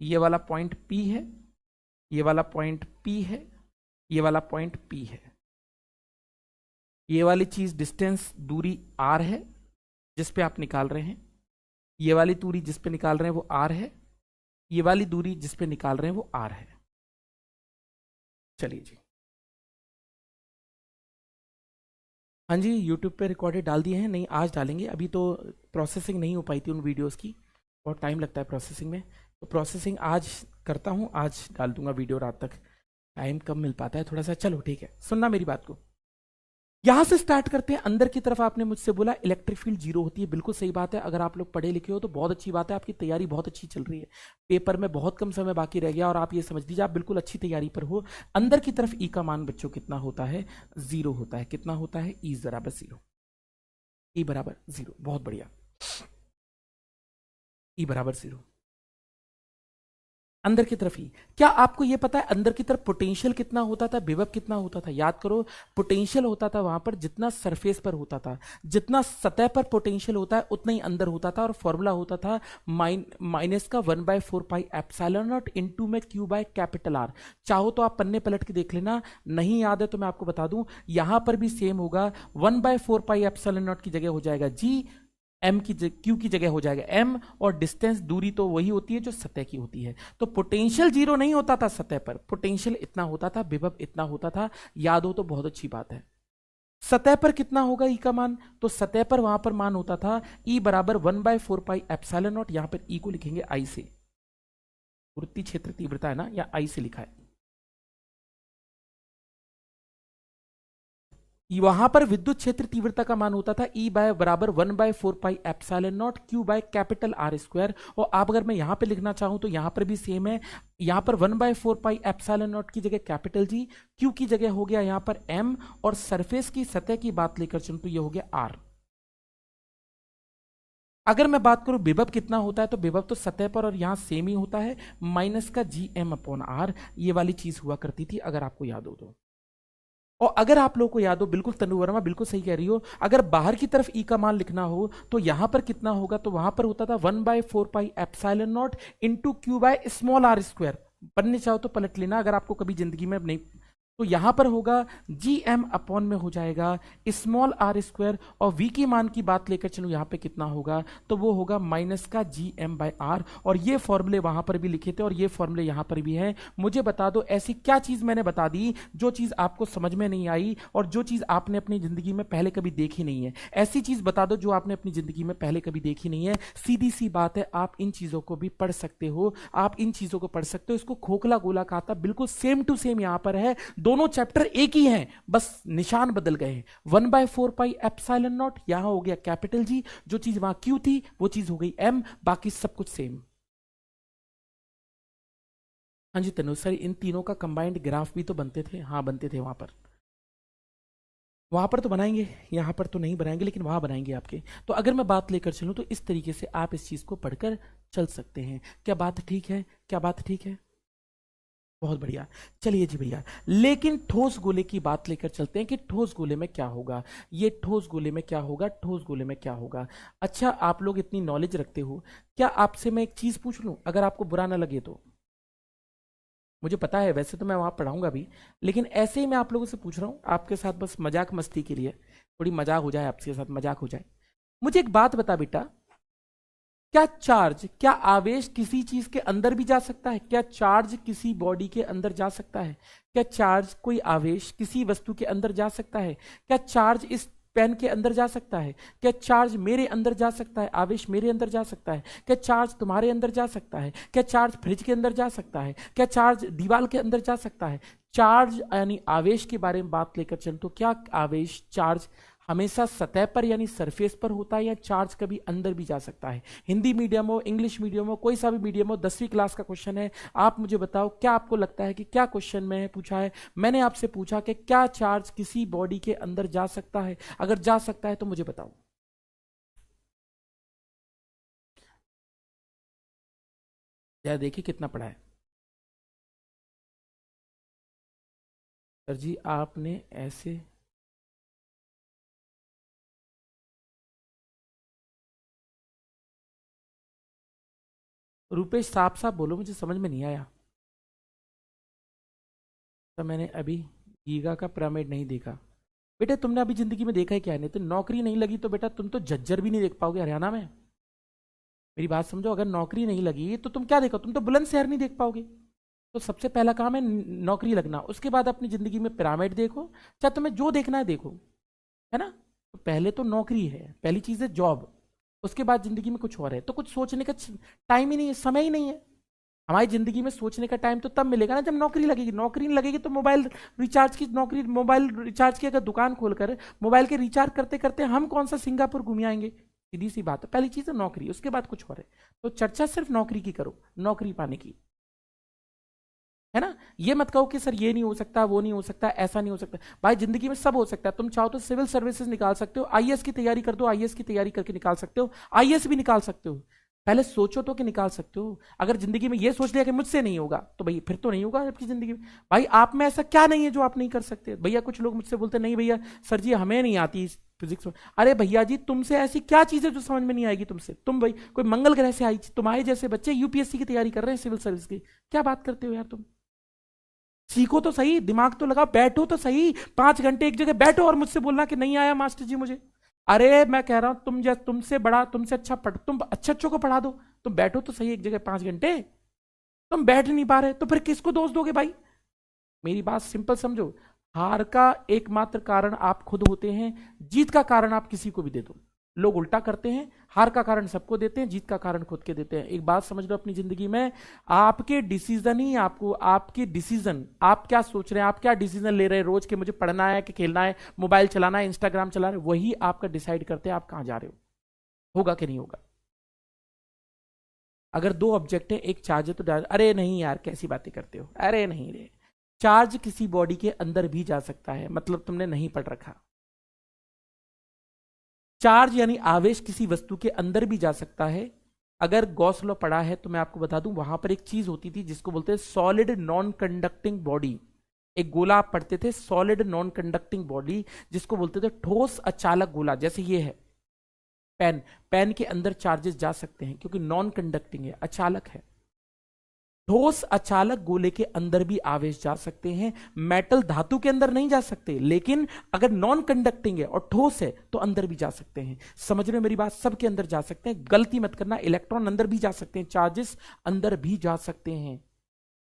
ये वाला पॉइंट पी है, ये वाला पॉइंट पी है, ये वाला पॉइंट पी है। ये वाली चीज डिस्टेंस दूरी आर है जिस पे आप निकाल रहे हैं, ये वाली दूरी जिस पे निकाल रहे हैं वो आर है, ये वाली दूरी जिस पे निकाल रहे हैं वो आर है। चलिए जी, हाँ जी, यूट्यूब पे रिकॉर्डेड डाल दिए हैं। नहीं, आज डालेंगे, अभी तो प्रोसेसिंग नहीं हो पाई थी उन वीडियोस की, बहुत टाइम लगता है प्रोसेसिंग में, तो प्रोसेसिंग आज करता हूँ, आज डाल दूंगा वीडियो रात तक। टाइम कम मिल पाता है थोड़ा सा। चलो ठीक है, सुनना मेरी बात को। यहां से स्टार्ट करते हैं। अंदर की तरफ आपने मुझसे बोला इलेक्ट्रिक फील्ड जीरो होती है, बिल्कुल सही बात है। अगर आप लोग पढ़े लिखे हो तो बहुत अच्छी बात है, आपकी तैयारी बहुत अच्छी चल रही है, पेपर में बहुत कम समय बाकी रह गया और आप ये समझ लीजिए आप बिल्कुल अच्छी तैयारी पर हो। अंदर की तरफ ई का मान बच्चों कितना होता है? जीरो होता है। कितना होता है? ई बराबर जीरो। ई बराबर जीरो, बहुत बढ़िया। ई बराबर जीरो अंदर की तरफ ही। क्या आपको यह पता है अंदर की तरफ पोटेंशियल कितना होता था, विभव कितना होता था? याद करो, पोटेंशियल होता था वहां पर जितना सरफेस पर होता था, जितना सतह पर पोटेंशियल होता है उतना ही अंदर होता था, और फॉर्मूला होता था माइनस का 1/4 पाई एप्सिलॉन नॉट इनटू में क्यू बाय कैपिटल आर। चाहो तो आप पन्ने पलट के देख लेना, नहीं याद है तो मैं आपको बता दूं, यहां पर भी सेम होगा। 1/4 पाई एप्सिलॉन नॉट की जगह हो जाएगा जी, एम की क्यू की जगह हो जाएगा एम, और डिस्टेंस दूरी तो वही होती है जो सतह की होती है। तो पोटेंशियल जीरो नहीं होता था सतह पर, पोटेंशियल इतना होता था, विभव इतना होता था। याद हो तो बहुत अच्छी बात है। सतह पर कितना होगा ई का मान? तो सतह पर वहां पर मान होता था ई बराबर 1/4 पाई एप्सिलॉन नॉट। यहां पर ई को लिखेंगे आई से, वृत्तीय क्षेत्र तीव्रता है ना, या आई से लिखा है। वहां पर विद्युत क्षेत्र तीव्रता का मान होता था ई बाय बराबर 1/4 pi epsilon nought Q by capital R square. और आप अगर मैं यहां पे लिखना चाहूं तो यहां पर भी सेम है। यहां पर 1/4 पाई एप्सिलॉन नॉट की जगह कैपिटल जी, क्यू की जगह हो गया यहां पर एम, और सरफेस की सतह की बात लेकर चलूं तो ये हो गया आर। अगर मैं बात करूं विभव कितना होता है, तो विभव तो सतह पर और यहां सेम ही होता है, माइनस का जी एम अपॉन आर। ये वाली चीज हुआ करती थी, अगर आपको याद हो तो। और अगर आप लोगों को याद हो, बिल्कुल तनु वर्मा बिल्कुल सही कह रही हो, अगर बाहर की तरफ ई का मान लिखना हो तो यहां पर कितना होगा? तो वहां पर होता था 1/4 pi epsilon nought into Q by small R square. पढ़ने चाहो तो पलट लेना अगर आपको कभी जिंदगी में नहीं। तो यहां पर होगा जी एम अपॉन में हो जाएगा स्मॉल आर स्क्वायर, और वी की मान की बात लेकर चलो यहां पे कितना होगा? तो वो होगा माइनस का जी एम बाय आर। और ये फॉर्मूले वहां पर भी लिखे थे और ये फॉर्मूले यहां पर भी हैं। मुझे बता दो ऐसी क्या चीज मैंने बता दी जो चीज आपको समझ में नहीं आई और जो चीज आपने अपनी जिंदगी में पहले कभी देखी नहीं है? ऐसी चीज बता दो जो आपने अपनी जिंदगी में पहले कभी देखी नहीं है। सीधी सी बात है, आप इन चीजों को भी पढ़ सकते हो, आप इन चीजों को पढ़ सकते हो। इसको खोखला गोला खाता बिल्कुल सेम टू सेम यहां पर है, दोनों चैप्टर एक ही हैं, बस निशान बदल गए हैं। 1/4 पाई एप्सिलॉन नॉट यहां हो गया कैपिटल जी, जो चीज वहां क्यू थी वो चीज हो गई एम, बाकी सब कुछ सेम। हाँ जी तनु सर, इन तीनों का कंबाइंड ग्राफ भी तो बनते थे। हाँ बनते थे वहां पर, वहां पर तो बनाएंगे, यहां पर तो नहीं बनाएंगे लेकिन वहां बनाएंगे आपके। तो अगर मैं बात लेकर चलूं तो इस तरीके से आप इस चीज को पढ़कर चल सकते हैं। क्या बात ठीक है? क्या बात ठीक है? बहुत बढ़िया। चलिए जी भैया, लेकिन ठोस गोले की बात लेकर चलते हैं कि ठोस गोले में क्या होगा। ये ठोस गोले में क्या होगा? ठोस गोले में क्या होगा? अच्छा, आप लोग इतनी नॉलेज रखते हो, क्या आपसे मैं एक चीज पूछ लूं, अगर आपको बुरा ना लगे तो? मुझे पता है वैसे तो मैं वहां पढ़ाऊंगा भी, लेकिन ऐसे ही मैं आप लोगों से पूछ रहा हूं, आपके साथ बस मजाक मस्ती के लिए, थोड़ी मजाक हो जाए, आपके साथ मजाक हो जाए। मुझे एक बात बता बेटा, क्या चार्ज, क्या आवेश किसी चीज के अंदर भी जा सकता है? क्या चार्ज किसी बॉडी के अंदर जा सकता है? क्या चार्ज, कोई आवेश किसी वस्तु के अंदर जा सकता है? क्या चार्ज इस पेन के अंदर जा सकता है? क्या चार्ज मेरे अंदर जा सकता है? आवेश मेरे अंदर जा सकता है? क्या चार्ज तुम्हारे अंदर जा सकता है? क्या चार्ज फ्रिज के अंदर जा सकता है? क्या चार्ज दीवार के अंदर जा सकता है? चार्ज यानी आवेश के बारे में बात लेकर चल, तो क्या आवेश, चार्ज हमेशा सतह पर यानी सरफेस पर होता है, या चार्ज कभी अंदर भी जा सकता है? हिंदी मीडियम हो, इंग्लिश मीडियम हो, कोई सा भी मीडियम हो, 10वीं क्लास का क्वेश्चन है। आप मुझे बताओ, क्या आपको लगता है कि क्या क्वेश्चन में पूछा है? मैंने आपसे पूछा कि क्या चार्ज किसी बॉडी के अंदर जा सकता है? अगर जा सकता है तो मुझे बताओ। जरा देखिए कितना पढ़ा है। सर जी आपने ऐसे रुपेश साफ साफ बोलो, मुझे समझ में नहीं आया। तो मैंने अभी गीगा का पिरामिड नहीं देखा। बेटा तुमने अभी जिंदगी में देखा है क्या? नहीं तो नौकरी नहीं लगी तो बेटा तुम तो झज्जर भी नहीं देख पाओगे हरियाणा में। मेरी बात समझो, अगर नौकरी नहीं लगी तो तुम क्या देखो? तुम तो बुलंदशहर नहीं देख पाओगे। तो सबसे पहला काम है नौकरी लगना, उसके बाद अपनी जिंदगी में पिरामिड देखो, चाहे तुम्हें जो देखना है देखो, है ना। तो पहले तो नौकरी है, पहली चीज है जॉब, उसके बाद जिंदगी में कुछ और है। तो कुछ सोचने का टाइम ही नहीं है, समय ही नहीं है। हमारी जिंदगी में सोचने का टाइम तो तब मिलेगा ना जब नौकरी लगेगी। नौकरी नहीं लगेगी तो मोबाइल रिचार्ज की नौकरी, मोबाइल रिचार्ज की अगर दुकान खोलकर मोबाइल के रिचार्ज करते करते हम कौन सा सिंगापुर घूम आएंगे? सीधी सी बात है। पहली चीज है नौकरी, उसके बाद कुछ और है। तो चर्चा सिर्फ नौकरी की करो, नौकरी पाने की, है ना। ये मत कहो कि सर ये नहीं हो सकता, वो नहीं हो सकता, ऐसा नहीं हो सकता। भाई जिंदगी में सब हो सकता है। तुम चाहो तो सिविल सर्विसेज निकाल सकते हो, आईएएस की तैयारी कर दो, आईएएस की तैयारी करके निकाल सकते हो, आईएएस भी निकाल सकते हो। पहले सोचो तो कि निकाल सकते हो। अगर जिंदगी में ये सोच लिया कि मुझसे नहीं होगा तो भाई फिर तो नहीं होगा आपकी जिंदगी में। भाई आप में ऐसा क्या नहीं है जो आप नहीं कर सकते? भैया कुछ लोग मुझसे बोलते नहीं भैया सर जी हमें नहीं आती फिजिक्स। अरे भैया जी तुमसे ऐसी क्या चीज है जो समझ में नहीं आएगी तुमसे? तुम भाई कोई मंगल ग्रह से आई, तुम्हारे जैसे बच्चे यूपीएससी की तैयारी कर रहे हैं, सिविल सर्विस की। क्या बात करते हो यार तुम? सीखो तो सही, दिमाग तो लगाओ, बैठो तो सही। 5 घंटे एक जगह बैठो और मुझसे बोलना कि नहीं आया मास्टर जी मुझे। अरे मैं कह रहा हूं तुम जैसे तुमसे बड़ा, तुमसे अच्छा पढ़, तुम अच्छे अच्छों को पढ़ा दो। तुम बैठो तो सही एक जगह 5 घंटे। तुम बैठ नहीं पा रहे तो फिर किसको दोष दोगे भाई? मेरी बात सिंपल समझो, हार का एकमात्र कारण आप खुद होते हैं, जीत का कारण आप किसी को भी दे दो। लोग उल्टा करते हैं, हार का कारण सबको देते हैं, जीत का कारण खुद के देते हैं। एक बात समझ लो अपनी जिंदगी में, आपके डिसीजन ही आपको, आपके डिसीजन, आप क्या सोच रहे हैं, आप क्या डिसीजन ले रहे हैं रोज के, मुझे पढ़ना है कि खेलना है, मोबाइल चलाना है, इंस्टाग्राम चला रहे, वही आपका डिसाइड करते हैं आप कहां जा रहे हो, होगा कि नहीं होगा। अगर 2 ऑब्जेक्ट है, एक चार्ज है तो अरे नहीं यार कैसी बातें करते हो, अरे नहीं रे, चार्ज किसी बॉडी के अंदर भी जा सकता है, मतलब तुमने नहीं पढ़ रखा। चार्ज यानी आवेश किसी वस्तु के अंदर भी जा सकता है। अगर गॉस लॉ पढ़ा है तो मैं आपको बता दूं, वहां पर एक चीज होती थी जिसको बोलते हैं सॉलिड नॉन कंडक्टिंग बॉडी। एक गोला आप पढ़ते थे, सॉलिड नॉन कंडक्टिंग बॉडी, जिसको बोलते थे ठोस अचालक गोला। जैसे ये है पेन, पेन के अंदर चार्जेस जा सकते हैं क्योंकि नॉन कंडक्टिंग है, अचालक है। ठोस अचालक गोले के अंदर भी आवेश जा सकते हैं। मेटल धातु के अंदर नहीं जा सकते, लेकिन अगर नॉन कंडक्टिंग है और ठोस है तो अंदर भी जा सकते हैं। समझ रहे हो मेरी बात? सबके अंदर जा सकते हैं, गलती मत करना। इलेक्ट्रॉन अंदर भी जा सकते हैं, चार्जेस अंदर भी जा सकते हैं।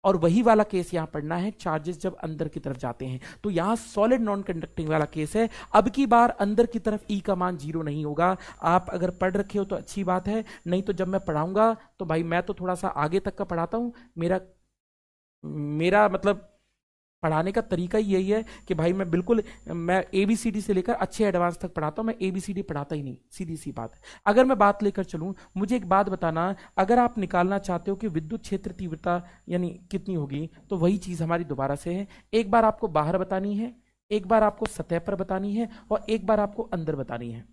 और वही वाला केस यहां पढ़ना है, चार्जेस जब अंदर की तरफ जाते हैं। तो यहां सॉलिड नॉन कंडक्टिंग वाला केस है। अब की बार अंदर की तरफ ई का मान 0 नहीं होगा। आप अगर पढ़ रखे हो तो अच्छी बात है, नहीं तो जब मैं पढ़ाऊंगा तो भाई मैं तो थोड़ा सा आगे तक का पढ़ाता हूं। मेरा मेरा मतलब पढ़ाने का तरीका ही यही है कि भाई मैं बिल्कुल, मैं एबीसीडी से लेकर अच्छे एडवांस तक पढ़ाता हूं। मैं एबीसीडी पढ़ाता ही नहीं, सीधी सी बात है। अगर मैं बात लेकर चलूं, मुझे एक बात बताना, अगर आप निकालना चाहते हो कि विद्युत क्षेत्र तीव्रता यानी कितनी होगी, तो वही चीज हमारी दोबारा से है। एक बार आपको बाहर बतानी है, एक बार आपको सतह पर बतानी है, और एक बार आपको अंदर बतानी है।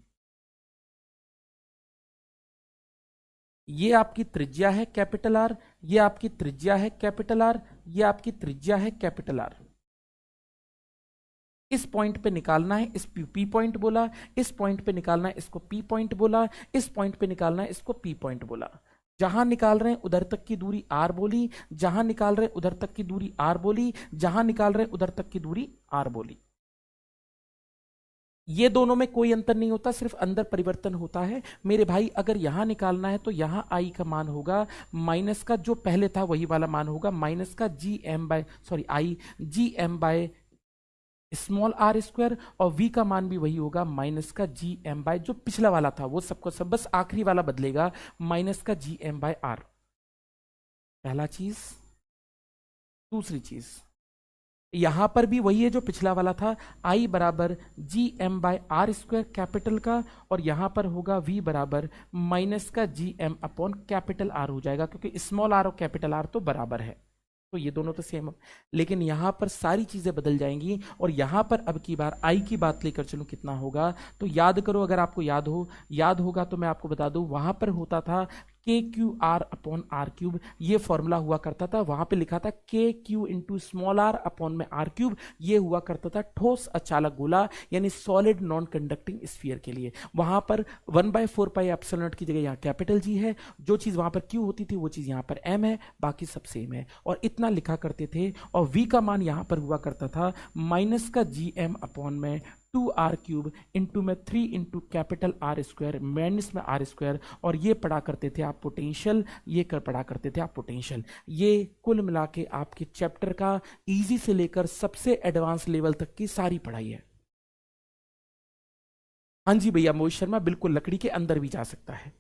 ये आपकी त्रिज्या है कैपिटल आर, ये आपकी त्रिज्या है कैपिटल आर, ये आपकी त्रिज्या है कैपिटल आर। इस पॉइंट पे निकालना है, इस पी पॉइंट बोला। इस पॉइंट पे निकालना है, इसको पी पॉइंट बोला। इस पॉइंट पे निकालना है, इसको पी पॉइंट बोला। जहां निकाल रहे हैं उधर तक की दूरी आर बोली, जहां निकाल रहे हैं उधर तक की दूरी आर बोली, जहां निकाल रहे हैं उधर तक की दूरी आर बोली। ये दोनों में कोई अंतर नहीं होता, सिर्फ अंदर परिवर्तन होता है। मेरे भाई अगर यहां निकालना है तो यहां आई का मान होगा माइनस का, जो पहले था वही वाला मान होगा, माइनस का G M by, sorry I, G M by small R square, और v का मान भी वही होगा, माइनस का जी एम बाय, जो पिछला वाला था वो सबको सब, बस आखिरी वाला बदलेगा, माइनस का जी एम बाय आर। पहला चीज। दूसरी चीज, यहां पर भी वही है जो पिछला वाला था, I बराबर G M by R square capital का, और यहां पर होगा V बराबर माइनस का G M upon capital R हो जाएगा, क्योंकि स्मॉल आर और कैपिटल आर तो बराबर है, तो ये दोनों तो सेम। लेकिन यहां पर सारी चीजें बदल जाएंगी, और यहां पर अब की बार आई की बात लेकर चलूं कितना होगा, तो याद करो, अगर आपको याद होगा तो मैं आपको बता दूं, वहां पर होता था K Q R upon R cube, ये फॉर्मूला हुआ करता था। वहां पे लिखा था K Q into small R upon में आर क्यूब, ये हुआ करता था ठोस अचालक गोला यानी सॉलिड नॉन कंडक्टिंग स्फीयर के लिए। वहां पर 1/4π की जगह यहाँ कैपिटल जी है, जो चीज वहां पर क्यू होती थी वो चीज यहाँ पर एम है, बाकी सब सेम है, और इतना लिखा करते थे। और वी का मान यहाँ पर हुआ करता था माइनस का जी एम अपॉन में 2r³ इंटू में 3 into capital R square minus में आर स्क्वायर, और ये पढ़ा करते थे आप पोटेंशियल, ये कर पढ़ा करते थे आप पोटेंशियल। ये कुल मिला के आपके चैप्टर का इजी से लेकर सबसे एडवांस लेवल तक की सारी पढ़ाई है। हाँ जी भैया, मोहित शर्मा बिल्कुल लकड़ी के अंदर भी जा सकता है।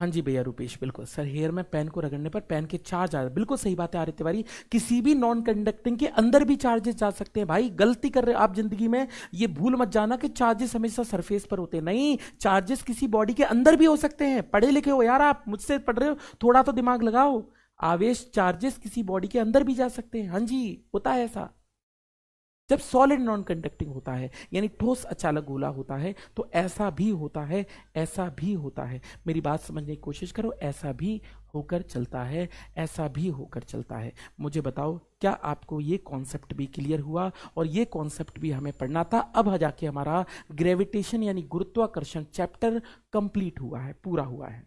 हाँ जी भैया रुपेश, बिल्कुल सर, हेयर में पेन को रगड़ने पर पेन के चार्ज आ, बिल्कुल सही बात है आदित्य तिवारी। किसी भी नॉन कंडक्टिंग के अंदर भी चार्जेस जा सकते हैं। भाई गलती कर रहे हो आप जिंदगी में, ये भूल मत जाना कि चार्जेस हमेशा सरफेस पर होते हैं, नहीं, चार्जेस किसी बॉडी के अंदर भी हो सकते हैं। पढ़े लिखे हो यार आप, मुझसे पढ़ रहे हो, थोड़ा तो दिमाग लगाओ। आवेश चार्जेस किसी बॉडी के अंदर भी जा सकते हैं, हाँ जी, होता है ऐसा। जब सॉलिड नॉन कंडक्टिंग होता है यानी ठोस अचालक गोला होता है तो ऐसा भी होता है, ऐसा भी होता है। मेरी बात समझने की कोशिश करो, ऐसा भी होकर चलता है, ऐसा भी होकर चलता है। मुझे बताओ क्या आपको ये कॉन्सेप्ट भी क्लियर हुआ? और ये कॉन्सेप्ट भी हमें पढ़ना था। अब जाके हमारा ग्रेविटेशन यानी गुरुत्वाकर्षण चैप्टर कंप्लीट हुआ है, पूरा हुआ है।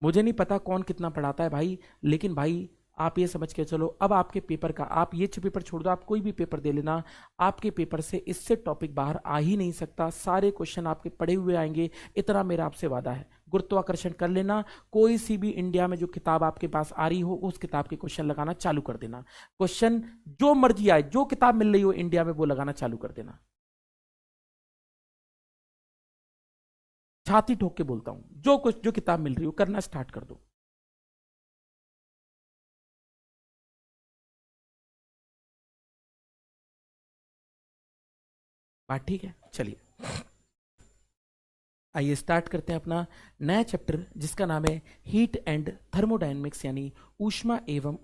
मुझे नहीं पता कौन कितना पढ़ाता है भाई, लेकिन भाई आप ये समझ के चलो, अब आपके पेपर का, आप ये पेपर छोड़ दो, आप कोई भी पेपर दे लेना, आपके पेपर से इससे टॉपिक बाहर आ ही नहीं सकता। सारे क्वेश्चन आपके पढ़े हुए आएंगे, इतना मेरा आपसे वादा है। गुरुत्वाकर्षण कर लेना, कोई सी भी इंडिया में जो किताब आपके पास आ रही हो उस किताब के क्वेश्चन लगाना चालू कर देना। क्वेश्चन जो मर्जी आए, जो किताब मिल रही हो इंडिया में वो लगाना चालू कर देना। छाती ठोक के बोलता हूं, जो किताब मिल रही हो करना स्टार्ट कर दो। बात ठीक है, चलिए आइए स्टार्ट करते हैं अपना नया चैप्टर जिसका नाम है हीट एंड थर्मोडायनेमिक्स यानी ऊष्मा एवं